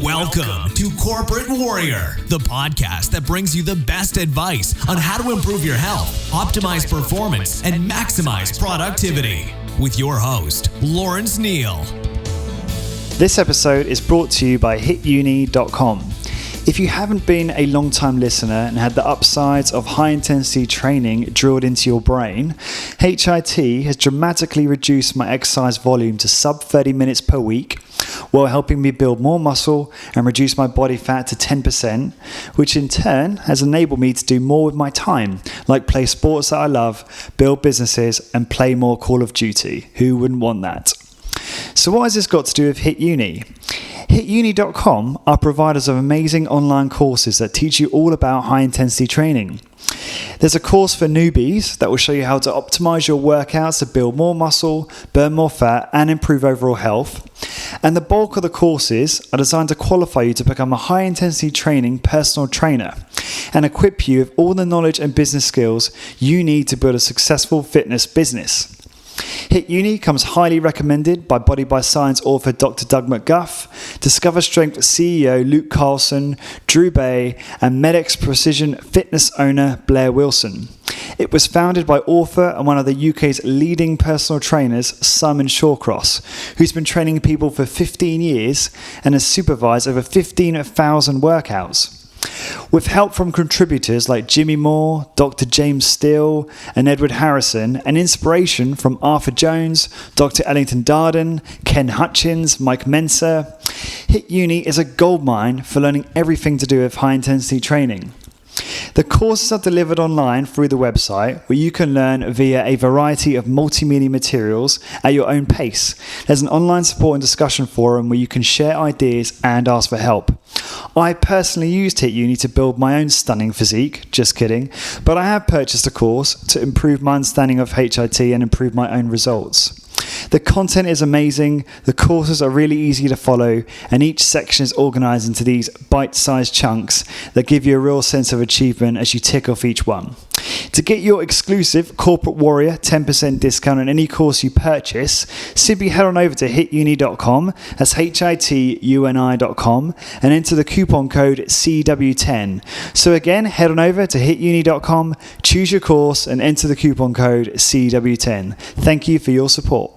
Welcome to Corporate Warrior, the podcast that brings you the best advice on how to improve your health, optimize performance, and maximize productivity. With your host, Lawrence Neal. This episode is brought to you by hituni.com. If you haven't been a long-time listener and had the upsides of high-intensity training drilled into your brain, HIT has dramatically reduced my exercise volume to sub 30 minutes per week, while helping me build more muscle and reduce my body fat to 10%, which in turn has enabled me to do more with my time, like play sports that I love, build businesses, and play more Call of Duty. Who wouldn't want that? So what has this got to do with Hit Uni? HitUni.com are providers of amazing online courses that teach you all about high-intensity training. There's a course for newbies that will show you how to optimize your workouts to build more muscle, burn more fat, and improve overall health. And the bulk of the courses are designed to qualify you to become a high-intensity training personal trainer and equip you with all the knowledge and business skills you need to build a successful fitness business. Hit Uni comes highly recommended by Body by Science author Dr. Doug McGuff, Discover Strength CEO Luke Carlson, Drew Bay, and Medex Precision Fitness owner Blair Wilson. It was founded by author and one of the UK's leading personal trainers, Simon Shawcross, who's been training people for 15 years and has supervised over 15,000 workouts. With help from contributors like Jimmy Moore, Dr. James Steele, and Edward Harrison, and inspiration from Arthur Jones, Dr. Ellington Darden, Ken Hutchins, Mike Mensa, Hit Uni is a goldmine for learning everything to do with high-intensity training. The courses are delivered online through the website, where you can learn via a variety of multimedia materials at your own pace. There's an online support and discussion forum where you can share ideas and ask for help. I personally used Hit Uni to build my own stunning physique, just kidding, but I have purchased a course to improve my understanding of HIT and improve my own results. The content is amazing, the courses are really easy to follow, and each section is organised into these bite-sized chunks that give you a real sense of achievement as you tick off each one. To get your exclusive Corporate Warrior 10% discount on any course you purchase, simply head on over to hituni.com, that's hituni.com, and enter the coupon code CW10. So again, head on over to hituni.com, choose your course, and enter the coupon code CW10. Thank you for your support.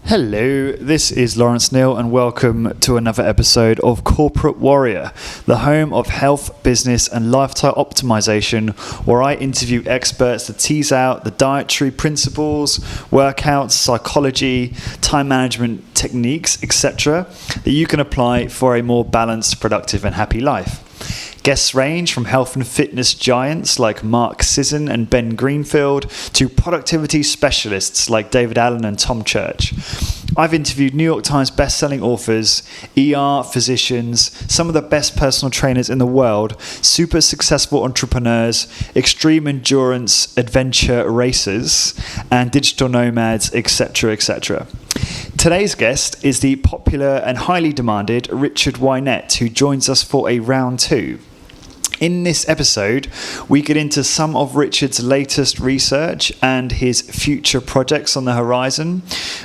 Hello, this is Lawrence Neal and welcome to another episode of Corporate Warrior, the home of health, business and lifestyle optimization, where I interview experts to tease out the dietary principles, workouts, psychology, time management techniques, etc. that you can apply for a more balanced, productive and happy life. Guests range from health and fitness giants like Mark Sisson and Ben Greenfield to productivity specialists like David Allen and Tom Church. I've interviewed New York Times best-selling authors, ER physicians, some of the best personal trainers in the world, super successful entrepreneurs, extreme endurance adventure racers, and digital nomads, etc., etc. Today's guest is the popular and highly demanded Richard Winett, who joins us for a round two. In this episode, we get into some of Richard's latest research and his future projects on the horizon.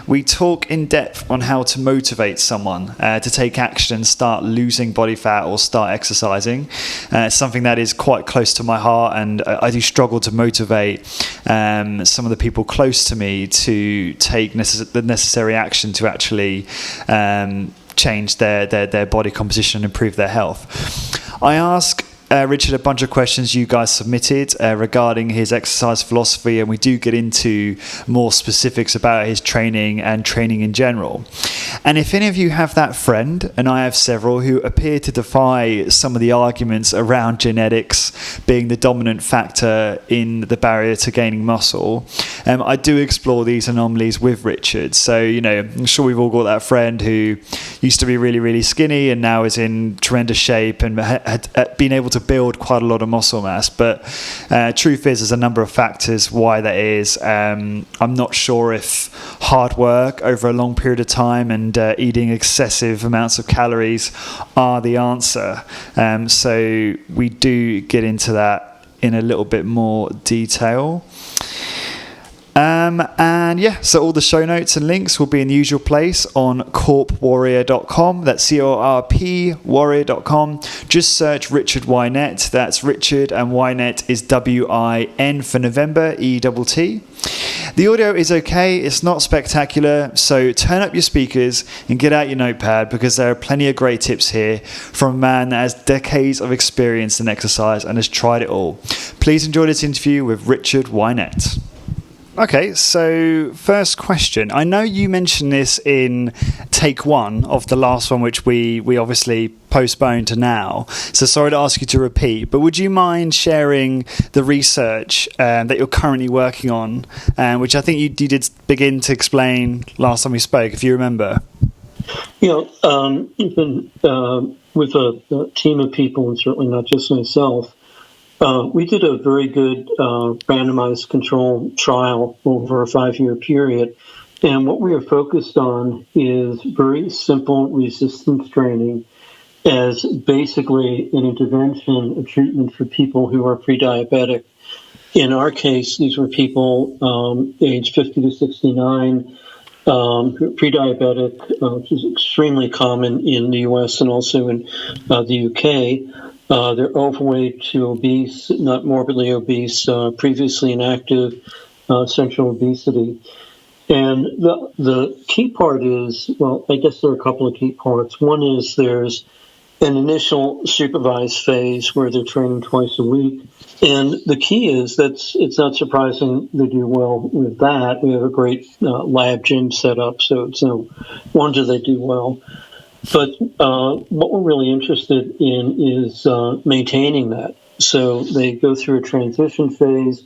We talk in depth on how to motivate someone to take action and start losing body fat or start exercising. It's something that is quite close to my heart, and I do struggle to motivate some of the people close to me to take the necessary action to actually change their body composition and improve their health. I ask Richard a bunch of questions you guys submitted regarding his exercise philosophy, and we do get into more specifics about his training and training in general. And if any of you have that friend, and I have several, who appear to defy some of the arguments around genetics being the dominant factor in the barrier to gaining muscle, I do explore these anomalies with Richard. So, I'm sure we've all got that friend who used to be really, really skinny and now is in tremendous shape and had been able to build quite a lot of muscle mass. But truth is, there's a number of factors why that is. I'm not sure if hard work over a long period of time and eating excessive amounts of calories are the answer. So we do get into that in a little bit more detail. And yeah, so all the show notes and links will be in the usual place on corpwarrior.com. That's CORP warrior.com. Just search Richard Winett. That's Richard, and Winett is WIN for November, ETT. The audio is okay, it's not spectacular, so turn up your speakers and get out your notepad, because there are plenty of great tips here from a man that has decades of experience in exercise and has tried it all. Please enjoy this interview with Richard Winett. Okay, so first question. I know you mentioned this in take one of the last one, which we obviously postponed to now. So sorry to ask you to repeat, but would you mind sharing the research that you're currently working on, which I think you did begin to explain last time we spoke, if you remember? You've been with a team of people, and certainly not just myself. We did a very good randomized control trial over a 5-year period. And what we are focused on is very simple resistance training as basically an intervention, a treatment for people who are pre-diabetic. In our case, these were people aged 50 to 69, pre-diabetic, which is extremely common in the U.S. and also in the U.K., they're overweight to obese, not morbidly obese, previously inactive, central obesity. And the key part is, well, I guess there are a couple of key parts. One is there's an initial supervised phase where they're training twice a week. And the key is that it's not surprising they do well with that. We have a great lab gym set up, so it's no wonder they do well. But what we're really interested in is maintaining that. So they go through a transition phase,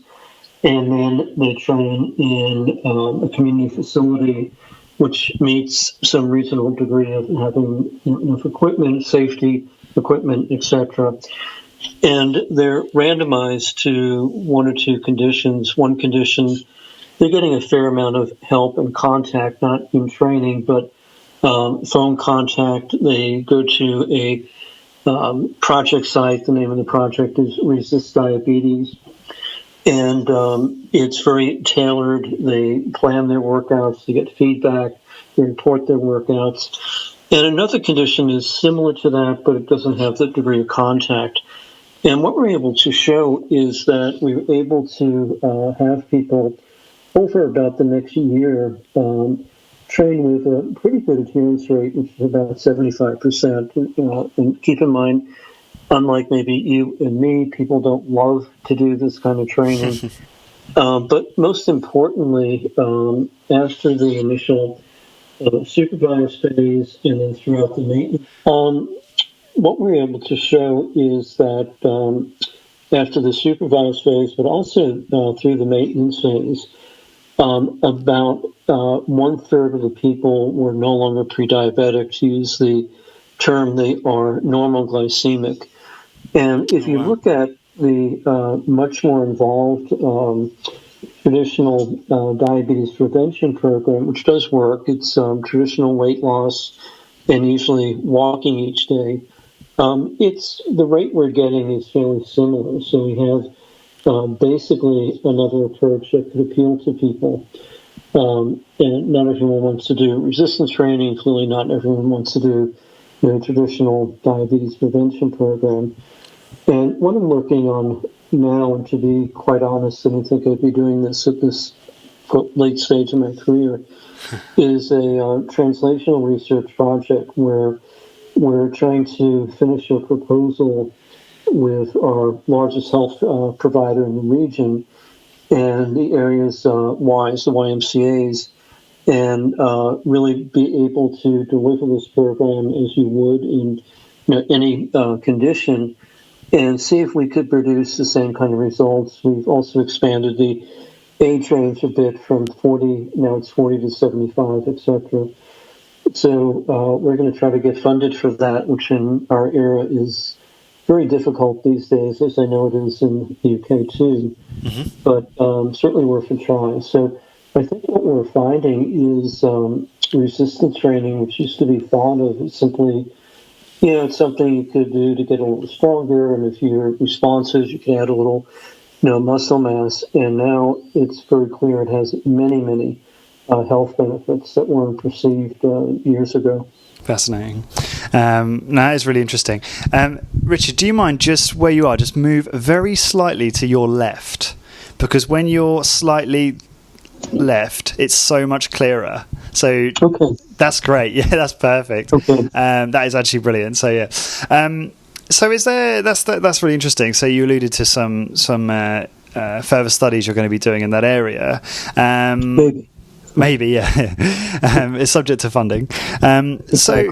and then they train in a community facility, which meets some reasonable degree of having enough equipment, safety equipment, etc. And they're randomized to one or two conditions. One condition, they're getting a fair amount of help and contact, not in training, but phone contact. They go to a project site. The name of the project is Resist Diabetes. And it's very tailored. They plan their workouts. They get feedback. They report their workouts. And another condition is similar to that, but it doesn't have the degree of contact. And what we're able to show is that we were able to have people over about the next year train with a pretty good adherence rate, which is about 75%. And keep in mind, unlike maybe you and me, people don't love to do this kind of training. But most importantly, after the initial supervised phase and then throughout the maintenance, what we're able to show is that after the supervised phase, but also through the maintenance phase, about 1/3 of the people were no longer pre-diabetic. To use the term, they are normal glycemic. And if you look at the much more involved traditional diabetes prevention program, which does work, it's traditional weight loss and usually walking each day. It's the rate we're getting is fairly similar. So we have basically another approach that could appeal to people. And not everyone wants to do resistance training. Clearly, not everyone wants to do the traditional diabetes prevention program. And what I'm working on now, and to be quite honest, I don't think I'd be doing this at this late stage in my career, is a translational research project where we're trying to finish a proposal with our largest health provider in the region and the area's Ys, the YMCAs, and really be able to deliver this program as you would in any condition, and see if we could produce the same kind of results. We've also expanded the age range a bit from 40, now it's 40 to 75, etc. So we're going to try to get funded for that, which in our era is very difficult these days, as I know it is in the UK too, but certainly worth a try. So I think what we're finding is resistance training, which used to be thought of as simply, it's something you could do to get a little stronger, and if you're responsive, you can add a little muscle mass, and now it's very clear it has many health benefits that weren't perceived years ago. Fascinating. No, that is really interesting. Richard, do you mind just where you are, just move very slightly to your left? Because when you're slightly left, it's so much clearer. So That's great. Yeah, that's perfect. Okay. That is actually brilliant. So yeah. So is there? That's really interesting. So you alluded to some further studies you're going to be doing in that area. Maybe, yeah. It's subject to funding. So,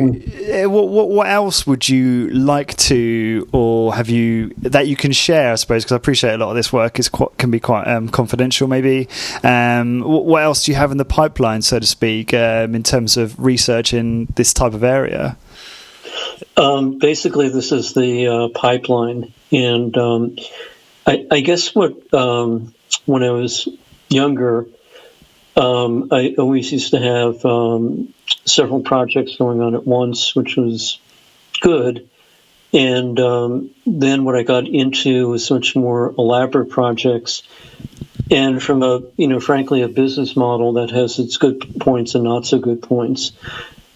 what else would you like to, or have you that you can share? I suppose, because I appreciate a lot of this work can be quite confidential. Maybe. What else do you have in the pipeline, so to speak, in terms of research in this type of area? Basically, this is the pipeline, and I guess when I was younger, I always used to have several projects going on at once, which was good. And then what I got into was much more elaborate projects. And from frankly, a business model that has its good points and not so good points.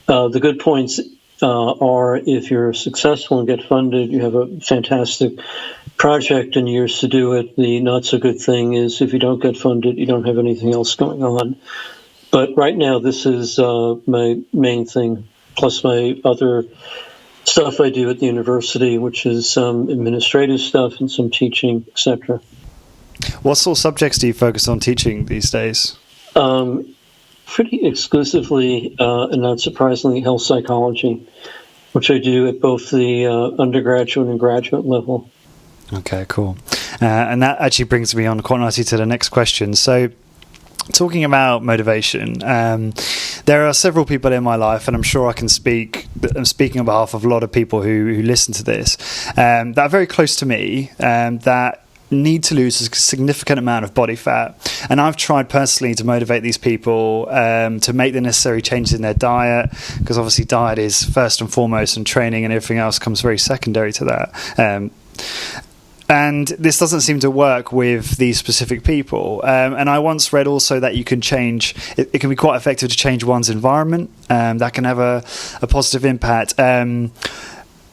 The good points are if you're successful and get funded, you have a fantastic project and years to do it. The not so good thing is if you don't get funded, you don't have anything else going on. But right now, this is my main thing, plus my other stuff I do at the university, which is some administrative stuff and some teaching, etc. What sort of subjects do you focus on teaching these days? Pretty exclusively, and not surprisingly, health psychology, which I do at both the undergraduate and graduate level. Okay, cool. And that actually brings me on quite nicely to the next question. So, talking about motivation, there are several people in my life, and I'm sure I'm speaking on behalf of a lot of people who listen to this, that are very close to me, that need to lose a significant amount of body fat. And I've tried personally to motivate these people to make the necessary changes in their diet, because obviously diet is first and foremost, and training and everything else comes very secondary to that. And this doesn't seem to work with these specific people. And I once read also that you can change, it can be quite effective to change one's environment. That can have a positive impact,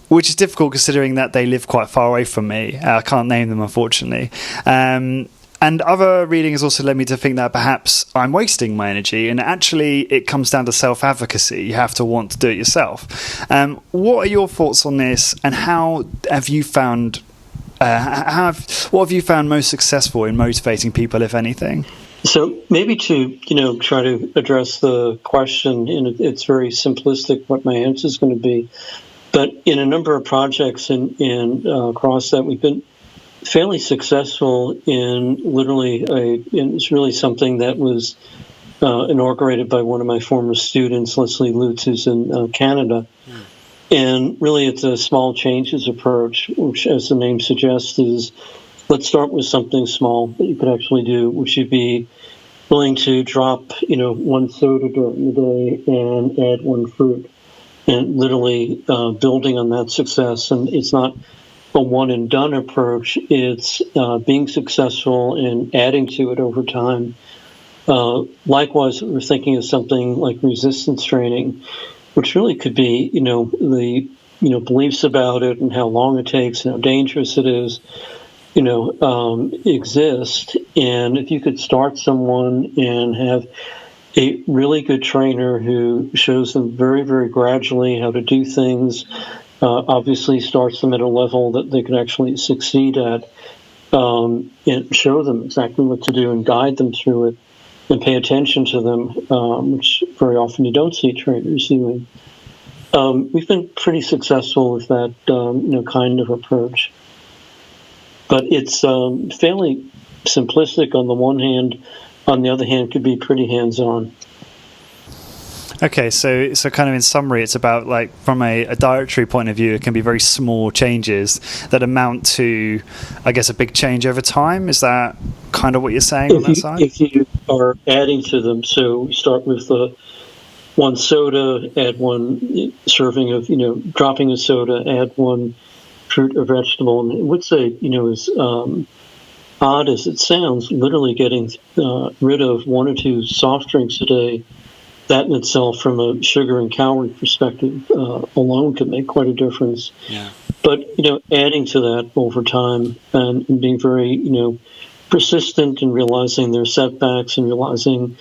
which is difficult considering that they live quite far away from me. I can't name them, unfortunately. And other reading has also led me to think that perhaps I'm wasting my energy, and actually it comes down to self-advocacy. You have to want to do it yourself. What are your thoughts on this, and how have you found... what have you found most successful in motivating people, if anything? So maybe to try to address the question, and it's very simplistic what my answer is going to be, but in a number of projects and across that, we've been fairly successful in and it's really something that was inaugurated by one of my former students, Leslie Lutz, who's in Canada. And really, it's a small changes approach, which, as the name suggests, is let's start with something small that you could actually do, which you'd be willing to drop, one soda during the day and add one fruit, and literally building on that success. And it's not a one and done approach; it's being successful and adding to it over time. Likewise, we're thinking of something like resistance training, which really could be, the, beliefs about it and how long it takes and how dangerous it is, exist. And if you could start someone and have a really good trainer who shows them very, very gradually how to do things, obviously starts them at a level that they can actually succeed at, and show them exactly what to do and guide them through it, and pay attention to them, which very often you don't see trainers doing. We've been pretty successful with that, kind of approach. But it's fairly simplistic on the one hand. On the other hand, could be pretty hands-on. Okay, so kind of in summary, it's about, like, from a dietary point of view, it can be very small changes that amount to, I guess, a big change over time. Is that kind of what you're saying on that side? If you are adding to them, so we start with one soda, add one serving of, dropping a soda, add one fruit or vegetable. And I would say, is odd as it sounds, literally getting rid of 1 or 2 soft drinks a day, that in itself, from a sugar and calorie perspective, alone could make quite a difference. Yeah. But, adding to that over time and being very, persistent in realizing their setbacks and realizing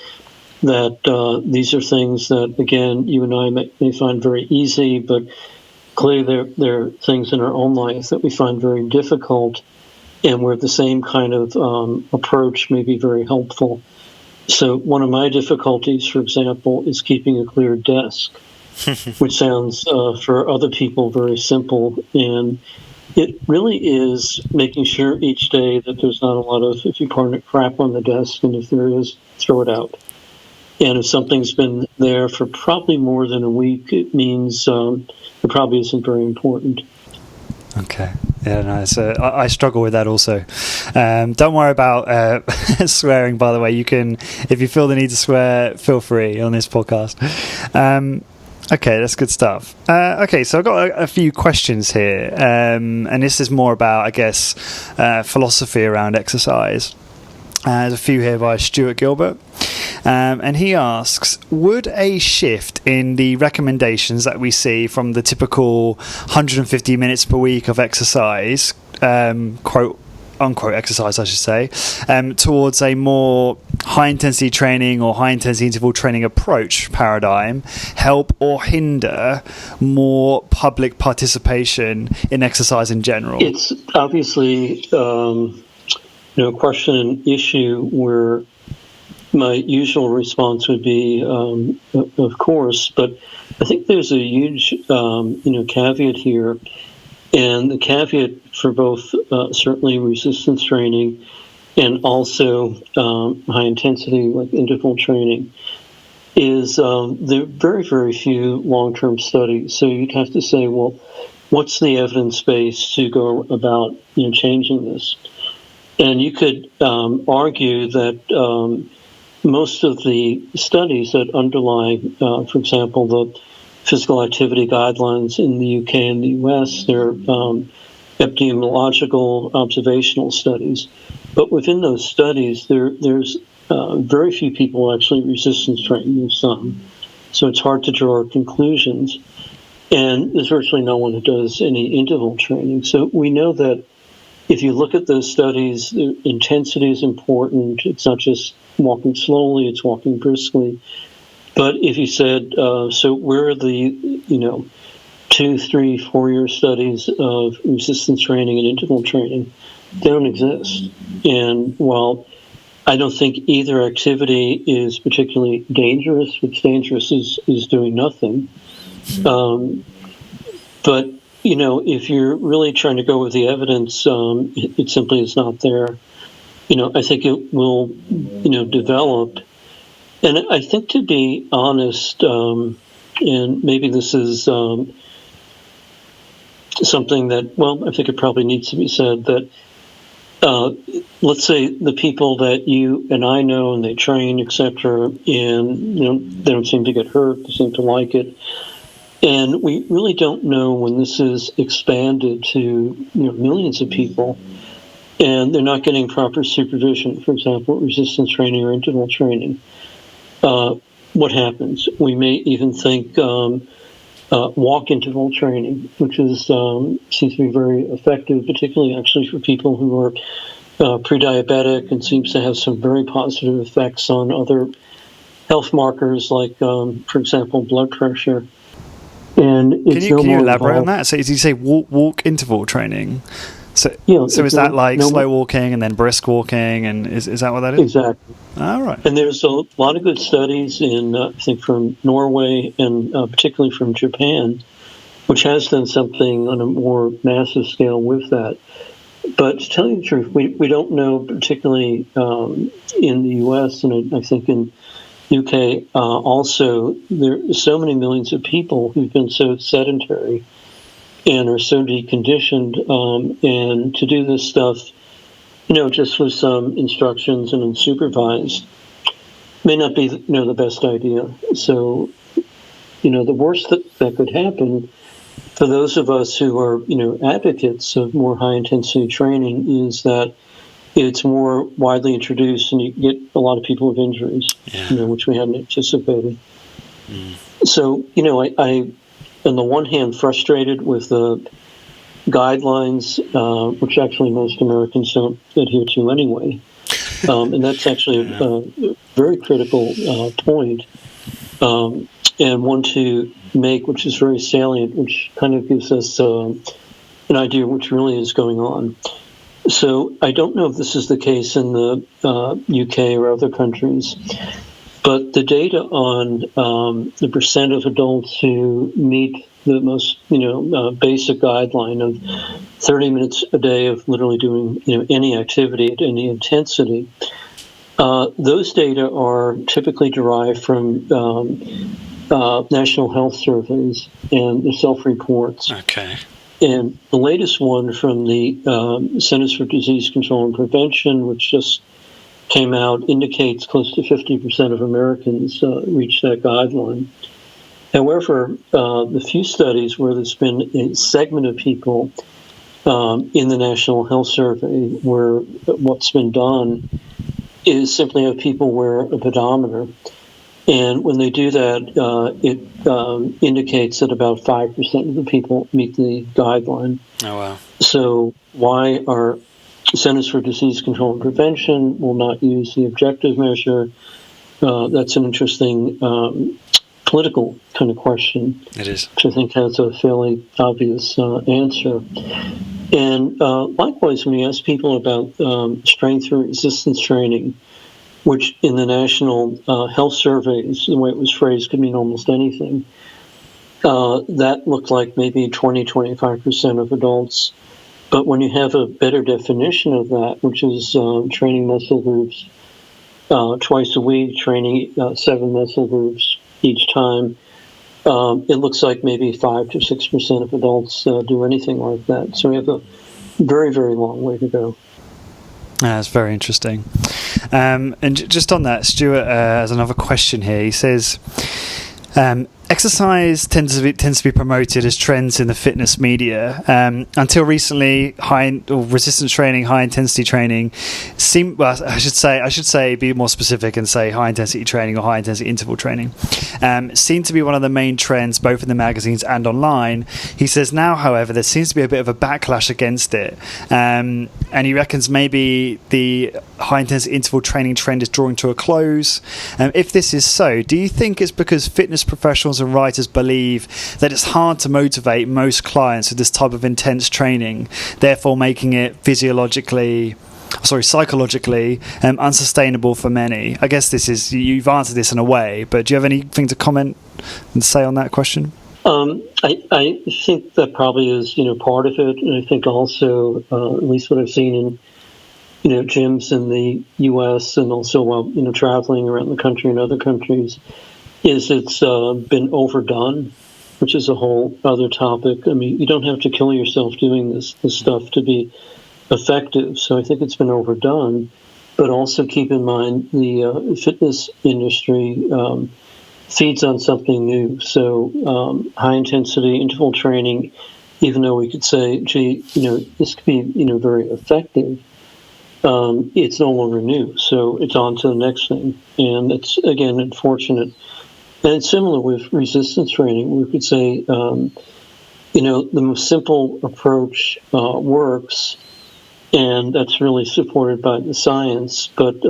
that these are things that, again, you and I may find very easy, but clearly there are things in our own life that we find very difficult, and where the same kind of approach may be very helpful. So one of my difficulties, for example, is keeping a clear desk, which sounds for other people very simple. And it really is making sure each day that there's not a lot of, if you pardon it, crap on the desk, and if there is, throw it out. And if something's been there for probably more than a week, it means it probably isn't very important. Okay. Yeah, no, so I struggle with that also. Don't worry about swearing, by the way. You can, if you feel the need to swear, feel free on this podcast. Okay, that's good stuff. Okay, so I've got a few questions here. And this is more about, I guess, philosophy around exercise. There's a few here by Stuart Gilbert. And he asks, would a shift in the recommendations that we see from the typical 150 minutes per week of exercise, quote unquote exercise I should say, towards a more high intensity training or high intensity interval training approach paradigm help or hinder more public participation in exercise in general? It's obviously a question and issue where my usual response would be, of course, but I think there's a huge, caveat here, and the caveat for both certainly resistance training and also high intensity like interval training is there are very, very few long-term studies. So you'd have to say, well, what's the evidence base to go about changing this? And you could argue that most of the studies that underlie, for example, the physical activity guidelines in the UK and the US, they're epidemiological observational studies. But within those studies, there's very few people actually resistance training. There's some. So it's hard to draw conclusions. And there's virtually no one who does any interval training. So we know that if you look at those studies, the intensity is important. It's not just walking slowly, it's walking briskly. But if you said, so where are the, 2, 3, 4 year studies of resistance training and interval training? They don't exist. And while I don't think either activity is particularly dangerous, what's dangerous is doing nothing. But if you're really trying to go with the evidence, it simply is not there. I think it will, develop. And I think, to be honest, and maybe this is something that, I think it probably needs to be said, that let's say the people that you and I know and they train, etc., and they don't seem to get hurt, they seem to like it. And we really don't know when this is expanded to millions of people, and they're not getting proper supervision, for example, resistance training or interval training. What happens? We may even think walk interval training, which is seems to be very effective, particularly actually for people who are pre-diabetic, and seems to have some very positive effects on other health markers like, for example, blood pressure. And it's can you elaborate on that? So, did you say walk interval training? So is that like slow walking and then brisk walking, and is that what that is? Exactly. All right. And there's a lot of good studies in, I think, from Norway and particularly from Japan, which has done something on a more massive scale with that. But to tell you the truth, we don't know, particularly in the U.S. and I think in UK also, there are so many millions of people who've been so sedentary and are so deconditioned, and to do this stuff, just with some instructions and unsupervised, may not be, the best idea. So, the worst that could happen for those of us who are, advocates of more high intensity training is that it's more widely introduced, and you get a lot of people with injuries, which we hadn't anticipated. So, I on the one hand, frustrated with the guidelines, which actually most Americans don't adhere to anyway. And that's actually a very critical point, and one to make, which is very salient, which kind of gives us an idea of what really is going on. So I don't know if this is the case in the UK or other countries, but the data on the percent of adults who meet the most, basic guideline of 30 minutes a day of literally doing, any activity at any intensity, those data are typically derived from national health surveys and the self-reports. Okay. And the latest one from the Centers for Disease Control and Prevention, which just came out, indicates close to 50% of Americans reach that guideline. However, the few studies where there's been a segment of people in the National Health Survey where what's been done is simply have people wear a pedometer. And when they do that, it indicates that about 5% of the people meet the guideline. Oh, wow. So why our Centers for Disease Control and Prevention will not use the objective measure, that's an interesting political kind of question. It is. Which I think has a fairly obvious answer. And likewise, when you ask people about strength or resistance training, which in the National Health Surveys, the way it was phrased, could mean almost anything, that looked like maybe 20-25% of adults. But when you have a better definition of that, which is training muscle groups twice a week, training 7 muscle groups each time, it looks like maybe 5 to 6% of adults do anything like that. So we have a very, very long way to go. That's very interesting. And just on that, Stuart has another question here. He says, exercise tends to be promoted as trends in the fitness media. Until recently, resistance training, high intensity training I should say be more specific and say high intensity training or high intensity interval training seem to be one of the main trends both in the magazines and online. He says now, however, there seems to be a bit of a backlash against it, and he reckons maybe the high intensity interval training trend is drawing to a close. If this is so, do you think it's because fitness professionals and writers believe that it's hard to motivate most clients with this type of intense training, therefore making it psychologically unsustainable for many? I guess you've answered this in a way, but do you have anything to comment and say on that question? I think that probably is part of it, and I think also at least what I've seen in gyms in the U.S. and also while traveling around the country and other countries, is it's been overdone, which is a whole other topic. I mean, you don't have to kill yourself doing this stuff to be effective. So I think it's been overdone. But also keep in mind the fitness industry feeds on something new. So high-intensity interval training, even though we could say, gee, this could be very effective, it's no longer new. So it's on to the next thing. And it's, again, unfortunate. And it's similar with resistance training. We could say, the most simple approach works, and that's really supported by the science. But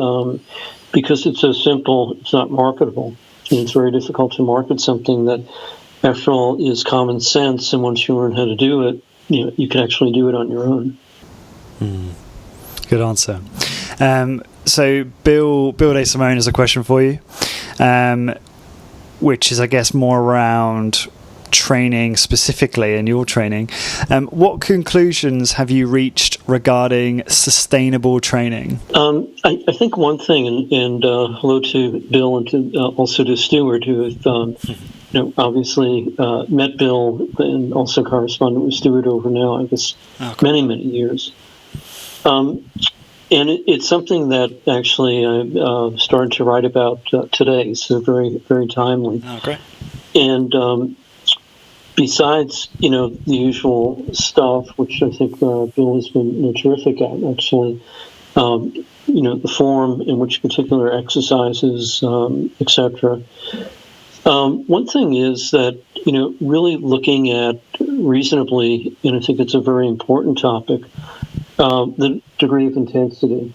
because it's so simple, it's not marketable. And it's very difficult to market something that, after all, is common sense. And once you learn how to do it, you can actually do it on your own. Good answer. So Bill De Simone has a question for you. Which is, I guess, more around training specifically and your training. What conclusions have you reached regarding sustainable training? I think one thing, and hello to Bill and to, also to Stuart, who have obviously met Bill and also corresponded with Stuart over now, I guess, many, many years. And it's something that actually I started to write about today, so very, very timely. Oh, great. And besides, the usual stuff, which I think Bill has been terrific at, actually, the form in which particular exercises, etc. One thing is that, really looking at reasonably, and I think it's a very important topic, the degree of intensity.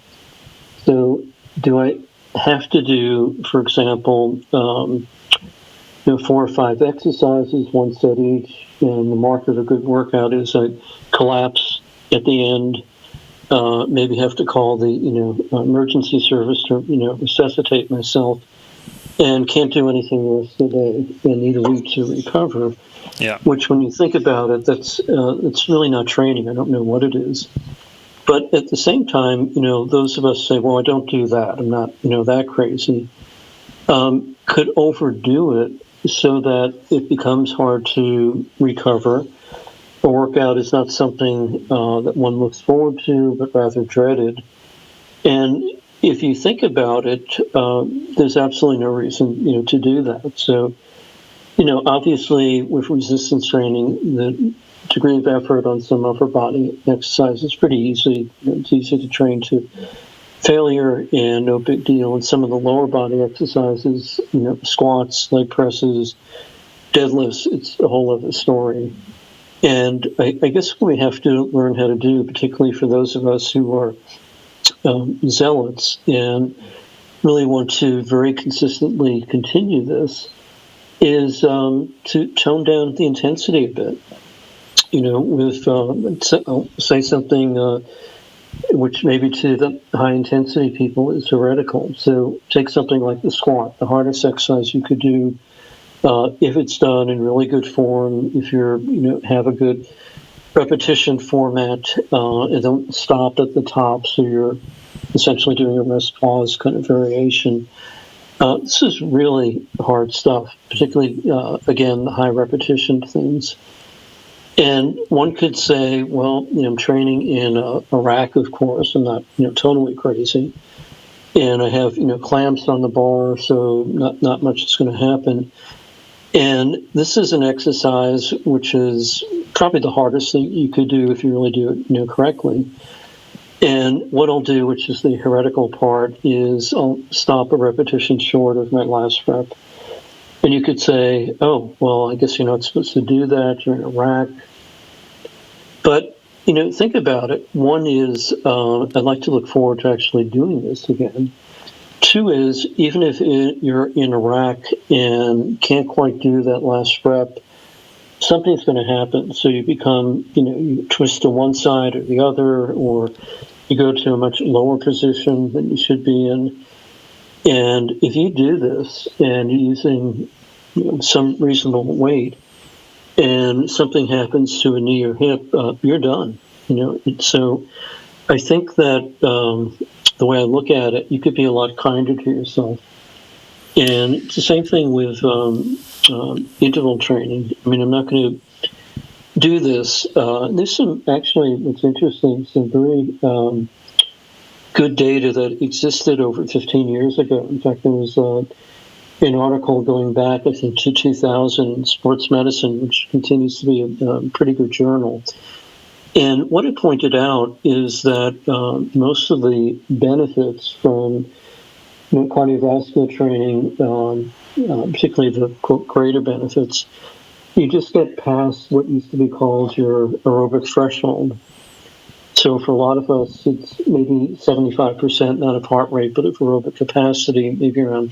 So do I have to do, for example, 4 or 5 exercises, 1 set each, and the mark of a good workout is I collapse at the end, maybe have to call the emergency service to resuscitate myself, and can't do anything the rest of the day and need a week to recover. Yeah. Which, when you think about it, it's really not training. I don't know what it is. But at the same time, those of us say, well, I don't do that. I'm not, that crazy. Could overdo it so that it becomes hard to recover. A workout is not something that one looks forward to, but rather dreaded. And if you think about it, there's absolutely no reason, to do that. So, obviously with resistance training, the degree of effort on some upper body exercise is pretty easy. It's easy to train to failure and no big deal. And some of the lower body exercises, squats, leg presses, deadlifts, it's a whole other story. And I guess what we have to learn how to do, particularly for those of us who are zealots and really want to very consistently continue this, is to tone down the intensity a bit. With say something which maybe to the high intensity people is heretical. So take something like the squat, the hardest exercise you could do if it's done in really good form, if you're have a good repetition format, and don't stop at the top, so you're essentially doing a rest pause kind of variation. This is really hard stuff, particularly again the high repetition things. And one could say, well, I'm training in a rack, of course. I'm not, totally crazy. And I have, clamps on the bar, so not much is going to happen. And this is an exercise which is probably the hardest thing you could do if you really do it, correctly. And what I'll do, which is the heretical part, is I'll stop a repetition short of my last rep. And you could say, oh, well, I guess you're not supposed to do that. You're in a rack. But, think about it. One is I'd like to look forward to actually doing this again. 2 is, even if you're in a rack and can't quite do that last rep, something's going to happen. So you become, you twist to one side or the other, or you go to a much lower position than you should be in. And if you do this and you're using some reasonable weight and something happens to a knee or hip, you're done. So I think that the way I look at it, you could be a lot kinder to yourself. And it's the same thing with interval training. I mean, I'm not going to do this. There's some, actually, what's interesting, some very good data that existed over 15 years ago. In fact, there was an article going back, I think, to 2000 in Sports Medicine, which continues to be a pretty good journal. And what it pointed out is that most of the benefits from cardiovascular training, particularly the quote, greater benefits, you just get past what used to be called your aerobic threshold. So for a lot of us, it's maybe 75% not of heart rate, but of aerobic capacity, maybe around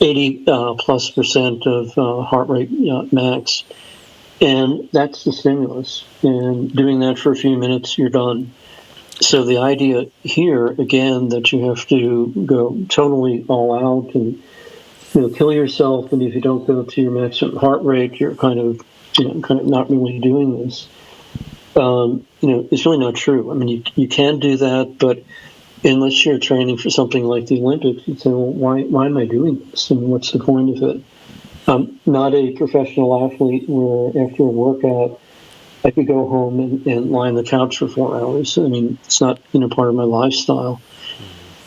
80+% of heart rate max. And that's the stimulus. And doing that for a few minutes, you're done. So the idea here, again, that you have to go totally all out and kill yourself, and if you don't go to your maximum heart rate, you're kind of not really doing this. It's really not true. I mean, you can do that, but unless you're training for something like the Olympics, you'd say, well, why am I doing this? I mean, what's the point of it? I'm not a professional athlete where after a workout, I could go home and lie on the couch for 4 hours. I mean, it's not, part of my lifestyle.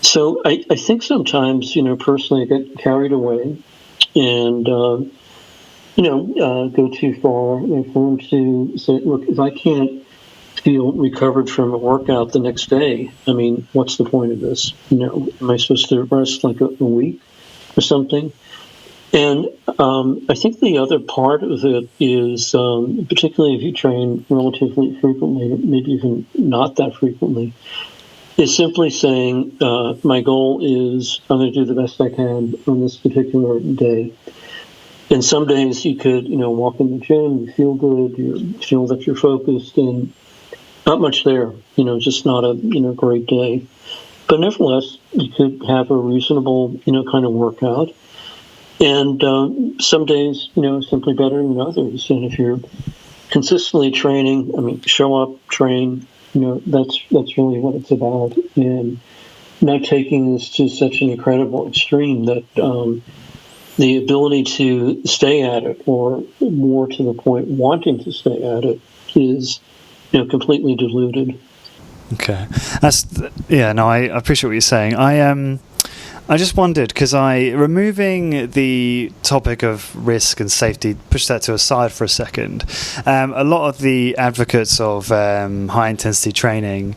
So I think sometimes, personally, I get carried away and, go too far. I've learned to say, look, if I can't feel recovered from a workout the next day. I mean, what's the point of this? Am I supposed to rest like a week or something? And I think the other part of it is, particularly if you train relatively frequently, maybe even not that frequently, is simply saying, my goal is I'm going to do the best I can on this particular day. And some days you could, walk in the gym, you feel good, you feel that you're focused, and not much there, just not a, great day. But nevertheless, you could have a reasonable, kind of workout. And some days, simply better than others. And if you're consistently training, show up, train, that's really what it's about. And not taking this to such an incredible extreme that the ability to stay at it, or more to the point, wanting to stay at it, is completely diluted. Okay, I appreciate what you're saying. I just wondered, because removing the topic of risk and safety, push that to a side for a second. A lot of the advocates of high intensity training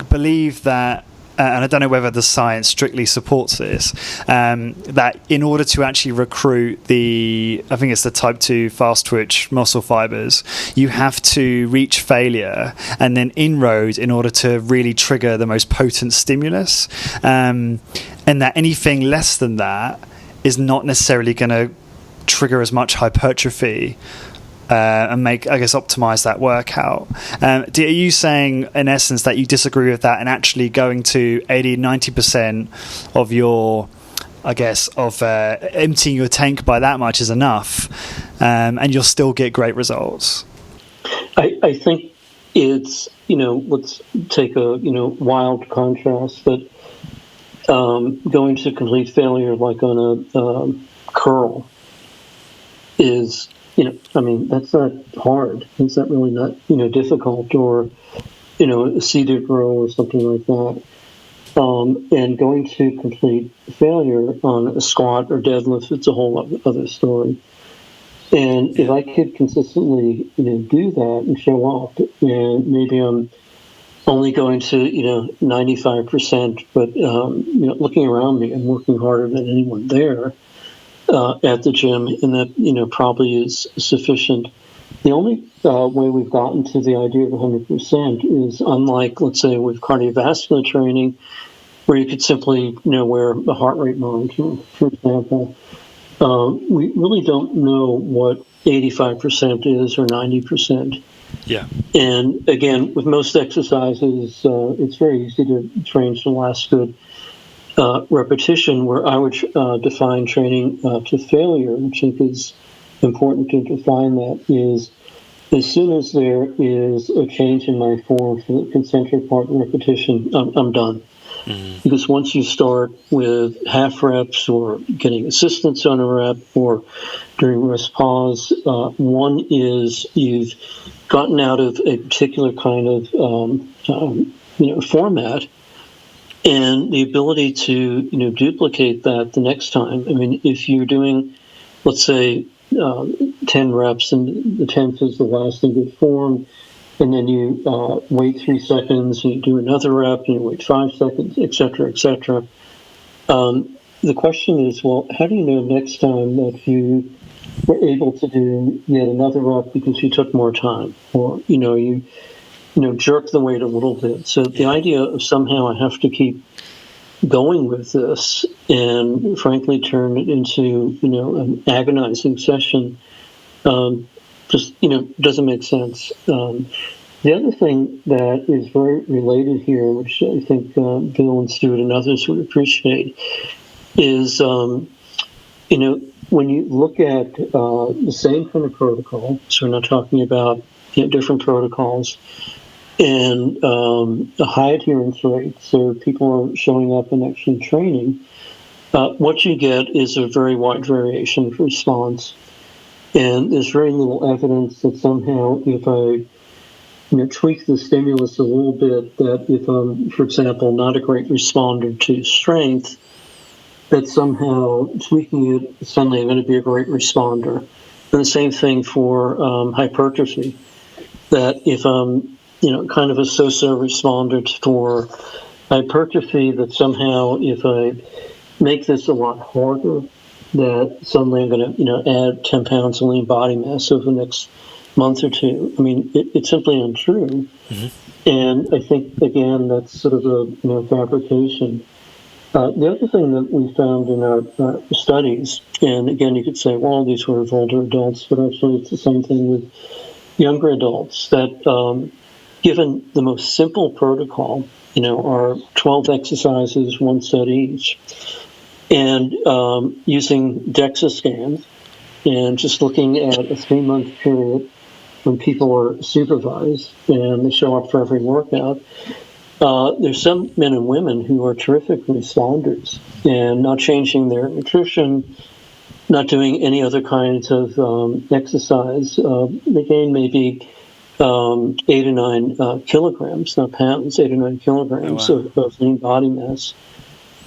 believe that, and I don't know whether the science strictly supports this, that in order to actually recruit I think it's the type 2 fast twitch muscle fibers, you have to reach failure and then inroad in order to really trigger the most potent stimulus, and that anything less than that is not necessarily going to trigger as much hypertrophy and optimize that workout. Are you saying, in essence, that you disagree with that, and actually going to 80-90% of your, emptying your tank by that much is enough, and you'll still get great results? I think it's, let's take a, wild contrast, but going to complete failure, like on a curl, is, that's not hard. It's not really not, difficult, or, a seated row or something like that. And going to complete failure on a squat or deadlift, it's a whole other story. And if I could consistently, do that and show up, and maybe I'm only going to, 95%, but, looking around me, I'm working harder than anyone there at the gym, and that, probably is sufficient. The only way we've gotten to the idea of 100% is, unlike, let's say, with cardiovascular training, where you could simply, wear a heart rate monitor, for example. We really don't know what 85% is or 90%. Yeah. And again, with most exercises, it's very easy to train to the last good repetition, where I would define training to failure, which I think is important to define. That is, as soon as there is a change in my form for the concentric part repetition, I'm done. Mm-hmm. Because once you start with half reps, or getting assistance on a rep, or during rest pause, one is you've gotten out of a particular kind of format, and the ability to duplicate that the next time. If you're doing, let's say, 10 reps, and the 10th is the last in good form, and then you wait 3 seconds, and you do another rep, and you wait 5 seconds, et cetera, et cetera. The question is, well, how do you know next time that you were able to do yet another rep because you took more time, or you jerk the weight a little bit? So the idea of somehow I have to keep going with this, and frankly turn it into an agonizing session, just doesn't make sense. The other thing that is very related here, which I think Bill and Stuart and others would appreciate, is when you look at the same kind of protocol, so we're not talking about different protocols, and a high adherence rate, so people are showing up and actually training, what you get is a very wide variation of response. And there's very little evidence that somehow, if I tweak the stimulus a little bit, that if I'm, for example, not a great responder to strength, that somehow tweaking it, suddenly I'm going to be a great responder. And the same thing for hypertrophy. that if I'm, kind of a so-so responder for hypertrophy, that somehow if I make this a lot harder, that suddenly I'm going to, add 10 pounds of lean body mass over the next month or two. I mean, it's simply untrue. Mm-hmm. And I think, again, that's sort of a fabrication. The other thing that we found in our studies, and again, you could say, well, these were older adults, but actually it's the same thing with younger adults, that given the most simple protocol, are 12 exercises, one set each, and using DEXA scans, and just looking at a 3-month period when people are supervised and they show up for every workout, there's some men and women who are terrific responders and not changing their nutrition, not doing any other kinds of exercise. They gain maybe 8 or 9 kilograms, not pounds, 8 or 9 kilograms of lean body mass.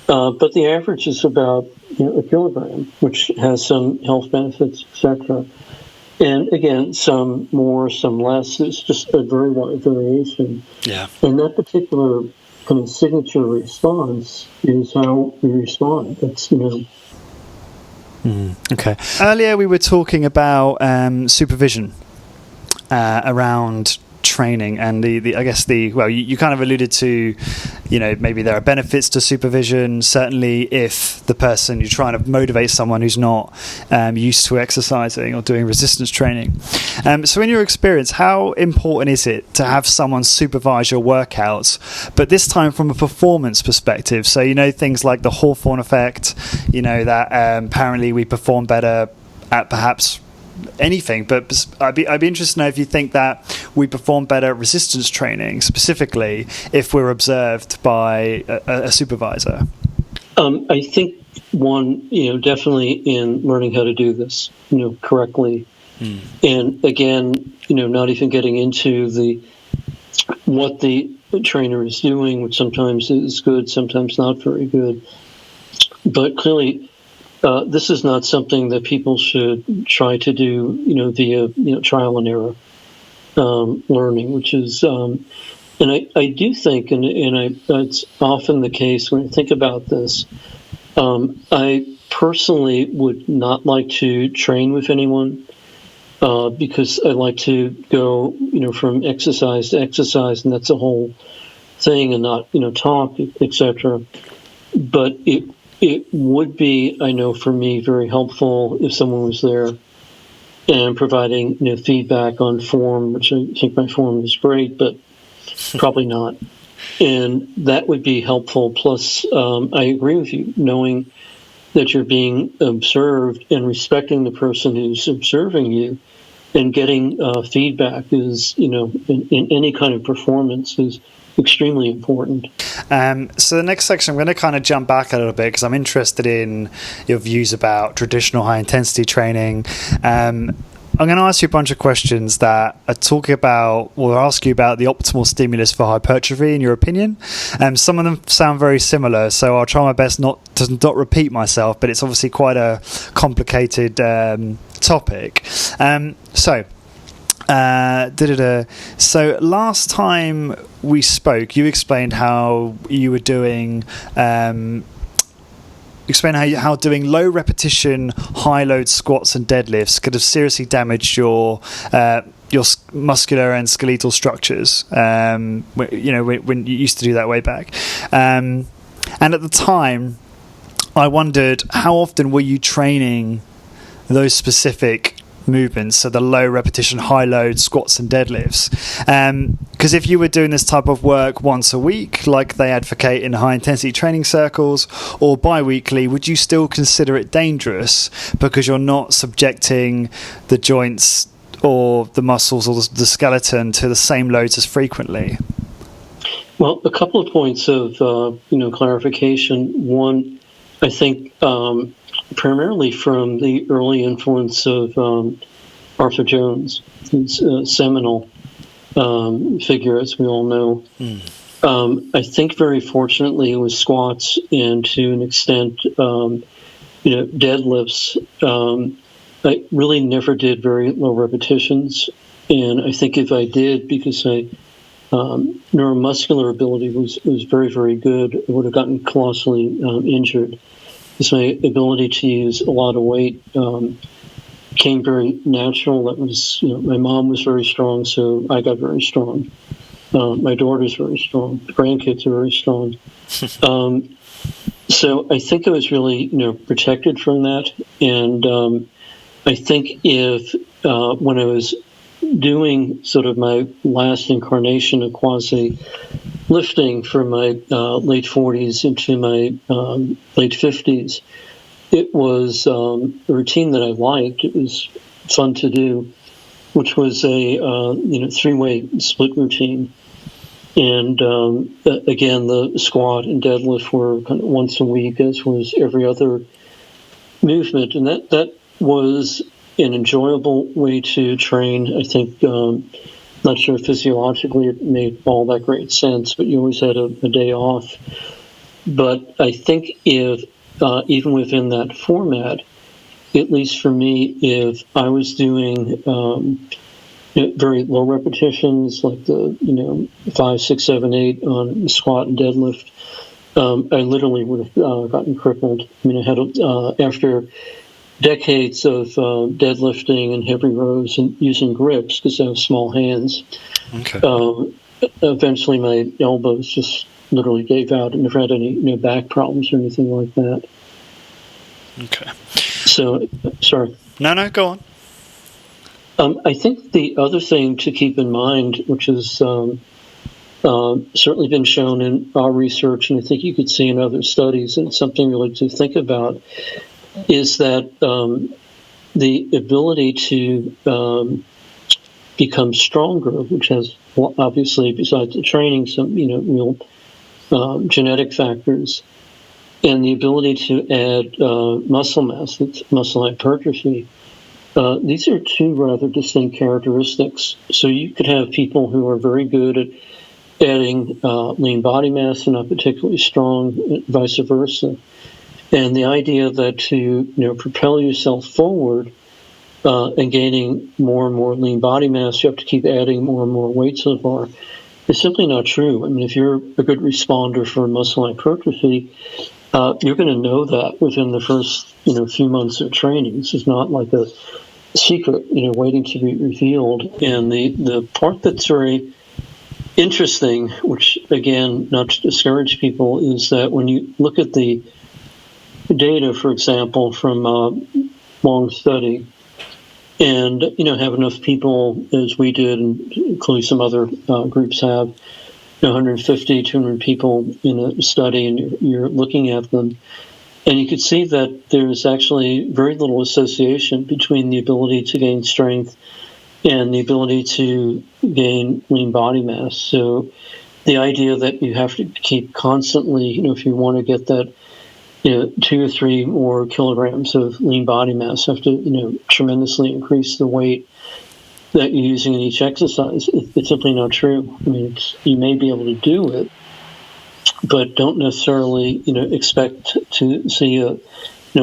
But the average is about a kilogram, which has some health benefits, etc. And again, some more, some less. It's just a very wide variation. Yeah. And that particular kind of signature response is how we respond. That's, Okay. Earlier we were talking about supervision around training, and you kind of alluded to, maybe there are benefits to supervision, certainly if the person, you're trying to motivate someone who's not used to exercising or doing resistance training. So in your experience, how important is it to have someone supervise your workouts, but this time from a performance perspective? So things like the Hawthorne effect, that apparently we perform better at perhaps anything, but I'd be interested to know if you think that we perform better at resistance training, specifically if we're observed by a supervisor. I think one, definitely in learning how to do this, correctly, and again, not even getting into what the trainer is doing, which sometimes is good, sometimes not very good, but clearly. This is not something that people should try to do, via trial and error learning, which is, and I do think, and it's often the case when I think about this. I personally would not like to train with anyone because I like to go, from exercise to exercise, and that's a whole thing, and not, talk, etc. But it would be, I know, for me, very helpful if someone was there and providing, feedback on form, which I think my form is great, but probably not. And that would be helpful. Plus, I agree with you, knowing that you're being observed and respecting the person who's observing you, and getting feedback is, in any kind of performance is extremely important. So the next section, I'm going to kind of jump back a little bit because I'm interested in your views about traditional high-intensity training. I'm going to ask you a bunch of questions that are talking about, or ask you about the optimal stimulus for hypertrophy, in your opinion. Some of them sound very similar, so I'll try my best not to repeat myself, but it's obviously quite a complicated topic. So last time we spoke, you explained how you were doing. Explain how doing low repetition, high load squats and deadlifts could have seriously damaged your muscular and skeletal structures. When you used to do that way back, and at the time, I wondered how often were you training those specific movements, so the low repetition, high load squats and deadlifts, because if you were doing this type of work once a week like they advocate in high intensity training circles, or bi-weekly, would you still consider it dangerous because you're not subjecting the joints or the muscles or the skeleton to the same loads as frequently? Well, a couple of points of clarification. One, I think primarily from the early influence of Arthur Jones, his seminal figure, as we all know. I think very fortunately with squats and to an extent, deadlifts, I really never did very low repetitions. And I think if I did, because my neuromuscular ability was very, very good, I would have gotten colossally injured. Because my ability to use a lot of weight came very natural. That was, my mom was very strong, so I got very strong. My daughter's very strong. The grandkids are very strong. So I think I was really, protected from that. And I think if when I was doing sort of my last incarnation of quasi lifting from my late 40s into my late 50s, it was a routine that I liked. It was fun to do, which was a 3-way split routine. And again, the squat and deadlift were kind of once a week, as was every other movement. And that was an enjoyable way to train. I think, not sure physiologically it made all that great sense, but you always had a day off. But I think if, even within that format, at least for me, if I was doing very low repetitions, like the 5, 6, 7, 8 on squat and deadlift, I literally would have gotten crippled. I mean, I had after decades of deadlifting and heavy rows and using grips because I have small hands. Okay. Eventually, my elbows just literally gave out. I never had any back problems or anything like that. Okay. So, sorry. No, go on. I think the other thing to keep in mind, which has certainly been shown in our research, and I think you could see in other studies, and it's something really to think about, is that the ability to become stronger, which has obviously, besides the training, some real genetic factors, and the ability to add muscle mass, that's muscle hypertrophy. These are two rather distinct characteristics. So you could have people who are very good at adding lean body mass and not particularly strong, and vice versa. And the idea that to propel yourself forward and gaining more and more lean body mass, you have to keep adding more and more weight to the bar. It's simply not true. I mean, if you're a good responder for muscle hypertrophy, you're going to know that within the first few months of training. This is not like a secret, waiting to be revealed. And the part that's very interesting, which again, not to discourage people, is that when you look at the data, for example, from long study, and have enough people as we did, and including some other groups have, 150, 200 people in a study, and you're looking at them, and you could see that there's actually very little association between the ability to gain strength and the ability to gain lean body mass. So the idea that you have to keep constantly, if you want to get that 2 or 3 more kilograms of lean body mass, have to tremendously increase the weight that you're using in each exercise. It's simply not true. I mean, you may be able to do it, but don't necessarily expect to see a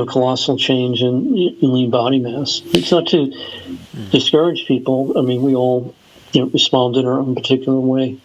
colossal change in lean body mass. It's not to discourage people. I mean, we all respond in our own particular way.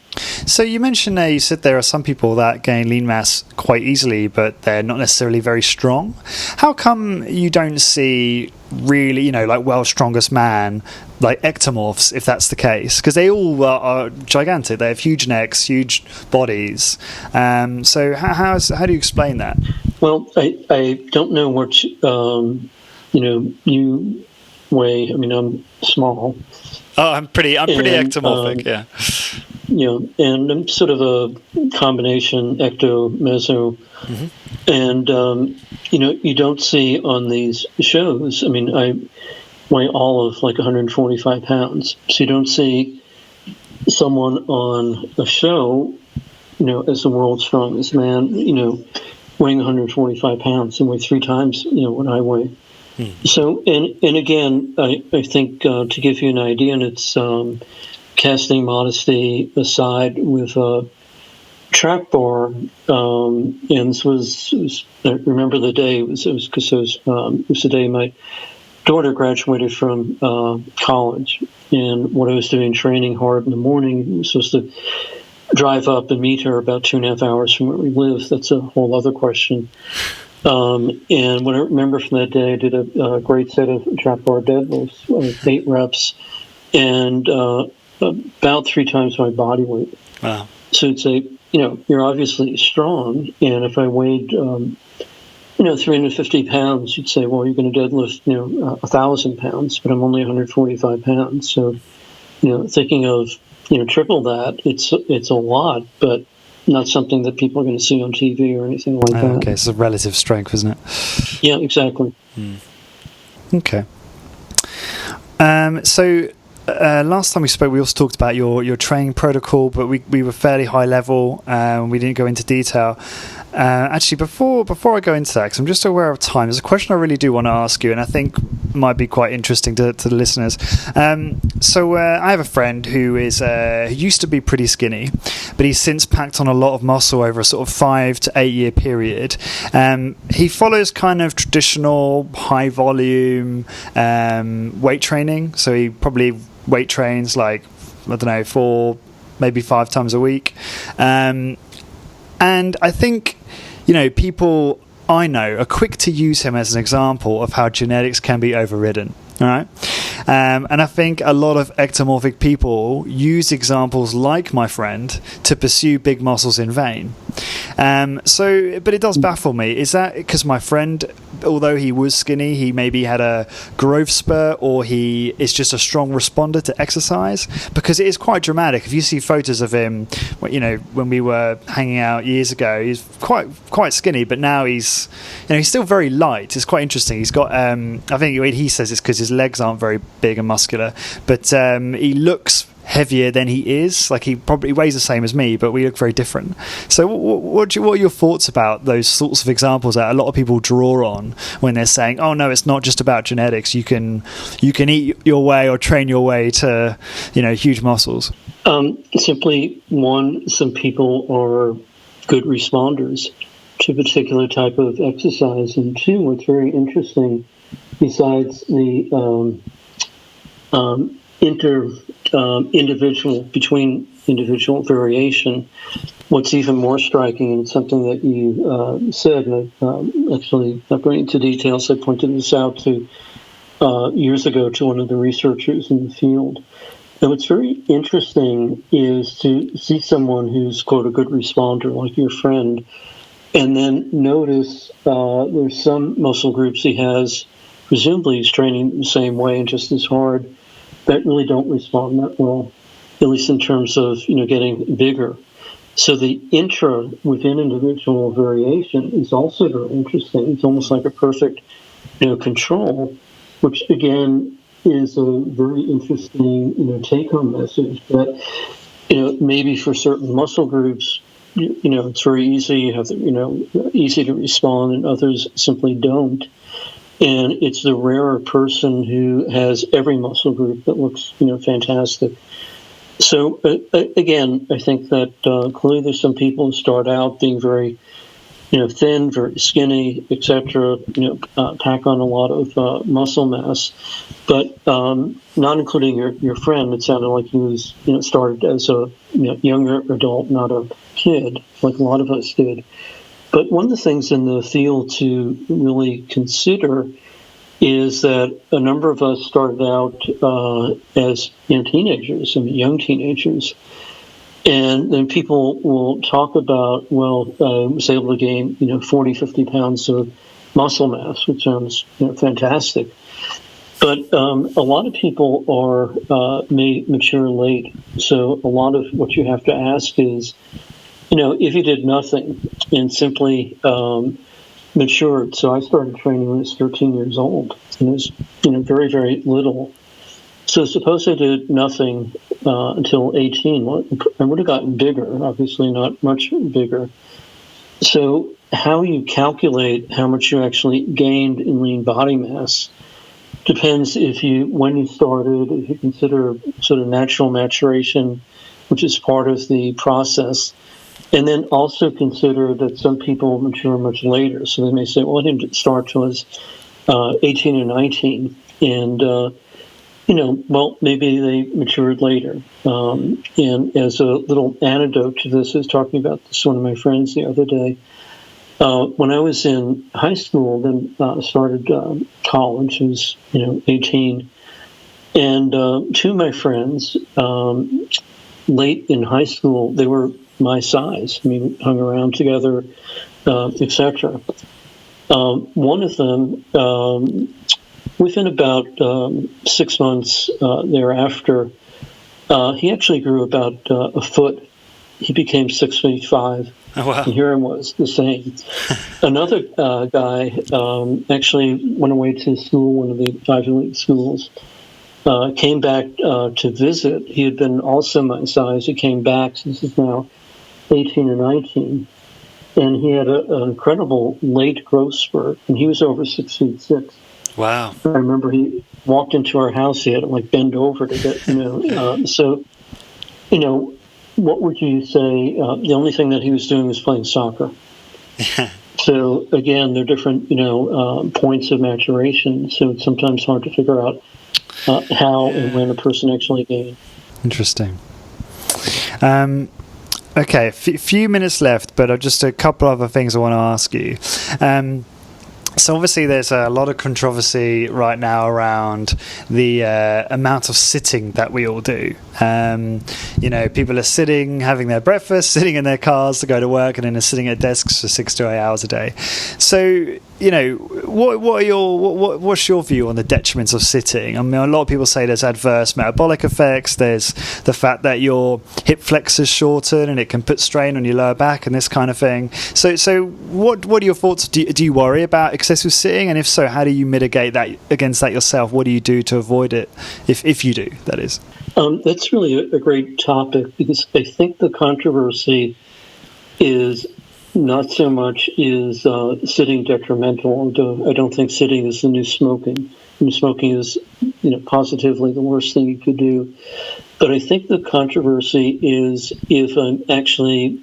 So you mentioned you said there are some people that gain lean mass quite easily, but they're not necessarily very strong. How come you don't see really, like world's strongest man, like ectomorphs, if that's the case? Because they all are gigantic. They have huge necks, huge bodies. So how do you explain that? Well, I don't know what you weigh. I mean, I'm small. Oh, I'm pretty ectomorphic, yeah. And I'm sort of a combination ecto-meso. Mm-hmm. And, you don't see on these shows, I mean, I weigh all of like 145 pounds. So you don't see someone on a show, as the world's strongest man, weighing 145 pounds and weigh 3 times, what I weigh. So, and again, I think to give you an idea, and it's casting modesty aside, with a trap bar, and this was I remember the day, it was because it was the day my daughter graduated from college, And what I was doing, training hard in the morning, I was supposed to drive up and meet her about 2.5 hours from where we live. That's a whole other question. And what I remember from that day, I did a great set of trap bar deadlifts, 8 reps, and about 3 times my body weight. Wow. So it's you're obviously strong, and if I weighed 350 pounds, you'd say, well, you're going to deadlift 1,000 pounds, but I'm only 145 pounds. So thinking of triple that, it's a lot, but not something that people are going to see on TV or anything like that. Okay, it's a relative strength, isn't it? Yeah, exactly. Okay. So last time we spoke, we also talked about your training protocol, but we were fairly high level. We didn't go into detail. Actually, before I go into that, because I'm just aware of time, there's a question I really do want to ask you, and I think might be quite interesting to the listeners. So I have a friend who used to be pretty skinny, but he's since packed on a lot of muscle over a sort of 5 to 8 year period. He follows kind of traditional high volume weight training, so he probably weight trains like, I don't know, 4, maybe 5 times a week. And I think, people I know are quick to use him as an example of how genetics can be overridden. All right. And I think a lot of ectomorphic people use examples like my friend to pursue big muscles in vain. But it does baffle me. Is that because my friend, although he was skinny, he maybe had a growth spurt, or he is just a strong responder to exercise? Because it is quite dramatic. If you see photos of him, when we were hanging out years ago, he's quite skinny, but now he's still very light. It's quite interesting. He's got, I think he says it's because his legs aren't very big and muscular, but he looks heavier than he is. Like, he probably weighs the same as me, but we look very different. So what are your thoughts about those sorts of examples that a lot of people draw on when they're saying, oh no, it's not just about genetics, you can eat your way or train your way to huge muscles? Simply, one, some people are good responders to a particular type of exercise, and 2, what's very interesting, besides the individual variation, what's even more striking, and it's something that you said, and actually not going into details, I pointed this out to years ago to one of the researchers in the field. And what's very interesting is to see someone who's, quote, a good responder, like your friend, and then notice there's some muscle groups he has, presumably he's training the same way and just as hard, that really don't respond that well, at least in terms of getting bigger. So the within individual variation is also very interesting. It's almost like a perfect control, which again is a very interesting take-home message. That maybe for certain muscle groups, it's very easy. You have easy to respond, and others simply don't. And it's the rarer person who has every muscle group that looks, fantastic. So again, I think that clearly there's some people who start out being very, thin, very skinny, etc. Pack on a lot of muscle mass, but not including your friend. It sounded like he was, started as a younger adult, not a kid, like a lot of us did. But one of the things in the field to really consider is that a number of us started out as teenagers, young teenagers. And then people will talk about, well, I was able to gain, 40, 50 pounds of muscle mass, which sounds fantastic. But a lot of people may mature late. So a lot of what you have to ask is, if you did nothing and simply matured. So I started training when I was 13 years old, and it was, very, very little. So suppose I did nothing until 18. Well, I would have gotten bigger, obviously not much bigger. So how you calculate how much you actually gained in lean body mass depends when you started, if you consider sort of natural maturation, which is part of the process. And then also consider that some people mature much later. So they may say, well, I didn't start till I was 18 or 19. And, Well, maybe they matured later. And as a little anecdote to this, I was talking about this to one of my friends the other day. When I was in high school, then started college, I was 18, and two of my friends, late in high school, they were my size. I mean, hung around together, etc. One of them, within about 6 months thereafter, he actually grew about a foot. He became 6'5". Oh, wow. And here I was, the same. Another guy actually went away to school, one of the Ivy League schools, came back to visit. He had been also my size. He came back, since he's now 18 or 19. And he had an incredible late growth spurt, and he was over 6'6". Wow. I remember he walked into our house, he had to bend over to get, what would you say? The only thing that he was doing was playing soccer. So again, there are different, points of maturation. So it's sometimes hard to figure out how and when a person actually gained. Interesting. Okay, a few minutes left, but just a couple other things I want to ask you. So obviously there's a lot of controversy right now around the amount of sitting that we all do. People are sitting, having their breakfast, sitting in their cars to go to work, and then are sitting at desks for 6 to 8 hours a day. So, what's your view on the detriments of sitting? I mean, a lot of people say there's adverse metabolic effects. There's the fact that your hip flexors shorten and it can put strain on your lower back and this kind of thing. So what are your thoughts? Do you worry about excessive sitting? And if so, how do you mitigate that against that yourself? What do you do to avoid it, if you do, that is? That's really a great topic, because I think the controversy is not so much is sitting detrimental, although I don't think sitting is the new smoking. New smoking is, positively the worst thing you could do. But I think the controversy is if I'm actually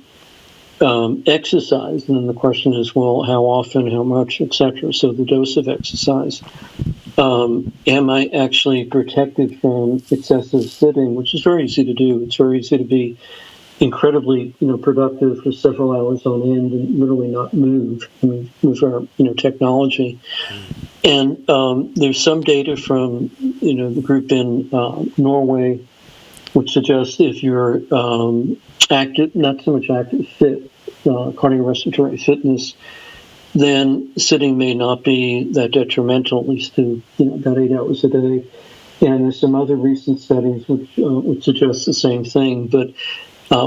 exercise, and then the question is, well, how often, how much, etc. So the dose of exercise. Am I actually protected from excessive sitting, which is very easy to do. It's very easy to be incredibly, productive for several hours on end and literally not move. Move our, technology. And there's some data from, the group in Norway, which suggests if you're active, not so much active, fit, cardiorespiratory fitness, then sitting may not be that detrimental, at least to about 8 hours a day. And there's some other recent studies which would suggest the same thing. But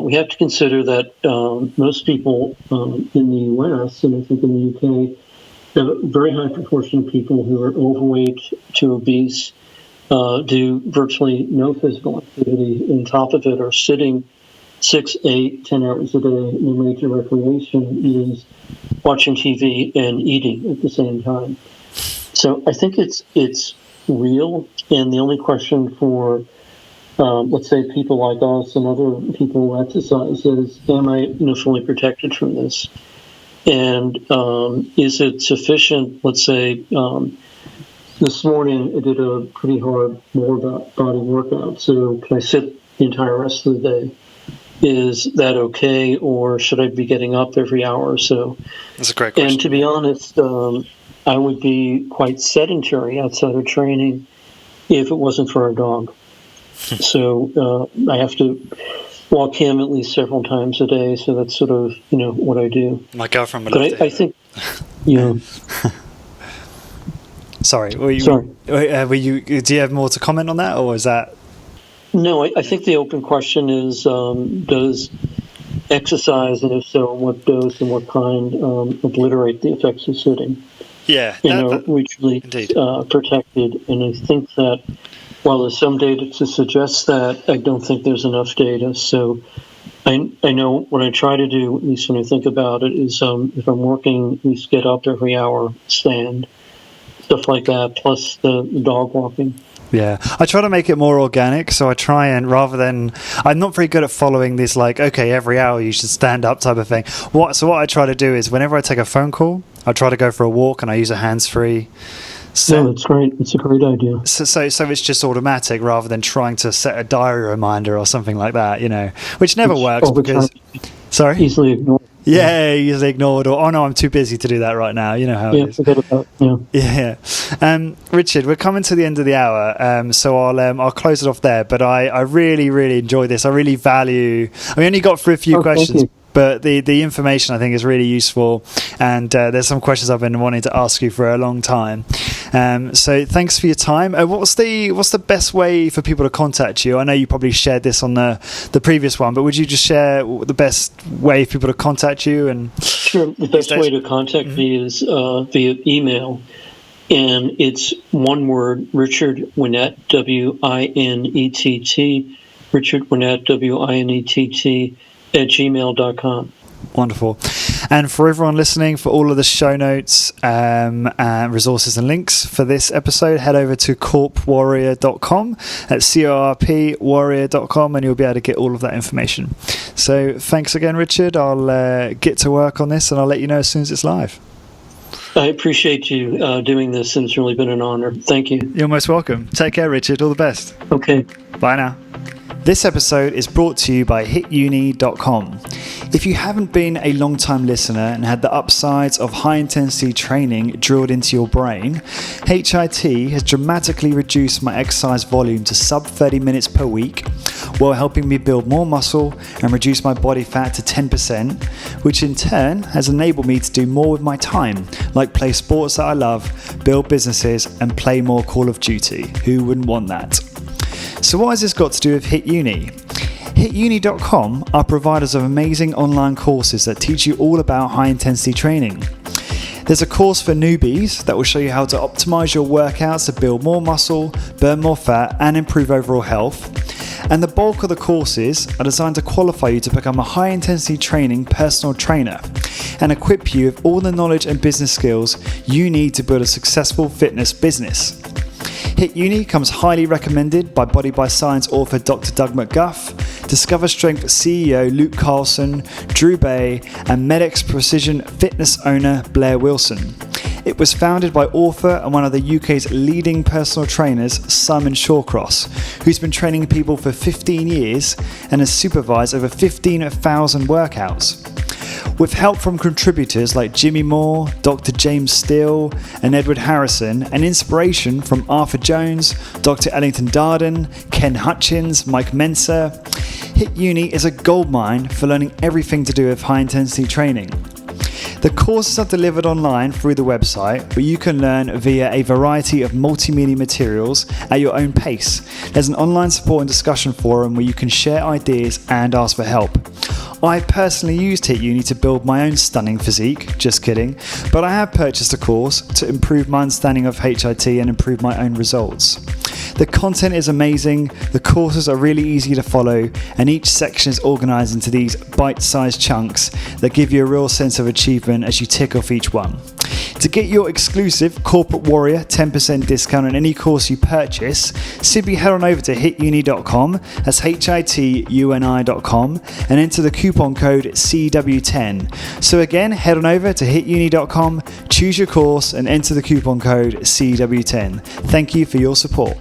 we have to consider that most people in the U.S. and I think in the U.K. have a very high proportion of people who are overweight to obese, do virtually no physical activity. On top of it, are sitting 6, 8, 10 hours a day. And their major recreation is watching TV and eating at the same time. So I think it's real, and the only question for let's say people like us and other people who exercise is, am I fully protected from this? And is it sufficient? Let's say this morning I did a pretty hard lower body workout, so can I sit the entire rest of the day? Is that okay, or should I be getting up every hour or so? That's a great question. And to be honest, I would be quite sedentary outside of training if it wasn't for our dog. So I have to walk him at least several times a day. So that's sort of what I do. My girlfriend would love But I think Sorry. Do you have more to comment on that, or is that? No, I think the open question is, does exercise, and if so, what dose and what kind, obliterate the effects of sitting? Yeah. We truly protected. And I think that while there's some data to suggest that, I don't think there's enough data. So I know what I try to do, at least when I think about it, is if I'm working, at least get up every hour, stand, stuff like that, plus the dog walking. Yeah, I try to make it more organic, so I try and, rather than, I'm not very good at following this every hour you should stand up type of thing. So what I try to do is, whenever I take a phone call, I try to go for a walk and I use a hands-free. So that's great. It's a great idea. So it's just automatic rather than trying to set a diary reminder or something like that, which never works because. Sorry? Easily ignored. Yeah, easily ignored, or oh no, I'm too busy to do that right now. You know how it is. Forget about Yeah. Richard, we're coming to the end of the hour, so I'll close it off there. But I really, really enjoyed this. I really value. We only got through a few questions. But the information I think is really useful, and there's some questions I've been wanting to ask you for a long time. So thanks for your time. What's the best way for people to contact you? I know you probably shared this on the previous one, but would you just share the best way for people to contact you? And sure, the best way to contact me is via email, and it's one word: Richard Winett, Winett, Richard Winett, Winett @gmail.com. Wonderful. And for everyone listening, for all of the show notes and resources and links for this episode, head over to corpwarrior.com. That's corpwarrior.com, and you'll be able to get all of that information. So thanks again, Richard. I'll get to work on this, and I'll let you know as soon as it's live. I appreciate you doing this, and it's really been an honor. Thank you. You're most welcome. Take care, Richard. All the best. Okay. Bye now. This episode is brought to you by hituni.com. If you haven't been a long-time listener and had the upsides of high-intensity training drilled into your brain, HIT has dramatically reduced my exercise volume to sub 30 minutes per week, while helping me build more muscle and reduce my body fat to 10%, which in turn has enabled me to do more with my time, like play sports that I love, build businesses, and play more Call of Duty. Who wouldn't want that? So what has this got to do with Hit Uni? HitUni.com are providers of amazing online courses that teach you all about high-intensity training. There's a course for newbies that will show you how to optimize your workouts to build more muscle, burn more fat, and improve overall health. And the bulk of the courses are designed to qualify you to become a high-intensity training personal trainer and equip you with all the knowledge and business skills you need to build a successful fitness business. Hit Uni comes highly recommended by Body by Science author Dr. Doug McGuff, Discover Strength CEO Luke Carlson, Drew Bay, and Medx Precision Fitness owner Blair Wilson. It was founded by author and one of the UK's leading personal trainers, Simon Shawcross, who's been training people for 15 years and has supervised over 15,000 workouts. With help from contributors like Jimmy Moore, Dr. James Steele, and Edward Harrison, and inspiration from Arthur Jones, Dr. Ellington Darden, Ken Hutchins, Mike Mensa, Hit Uni is a goldmine for learning everything to do with high-intensity training. The courses are delivered online through the website, where you can learn via a variety of multimedia materials at your own pace. There's an online support and discussion forum where you can share ideas and ask for help. I personally used Hit Uni to build my own stunning physique, just kidding, but I have purchased a course to improve my understanding of HIT and improve my own results. The content is amazing, the courses are really easy to follow, and each section is organised into these bite-sized chunks that give you a real sense of achievement as you tick off each one. To get your exclusive Corporate Warrior 10% discount on any course you purchase, simply head on over to hituni.com, that's hituni.com, and enter the coupon code CW10. So again, head on over to hituni.com, choose your course, and enter the coupon code CW10. Thank you for your support.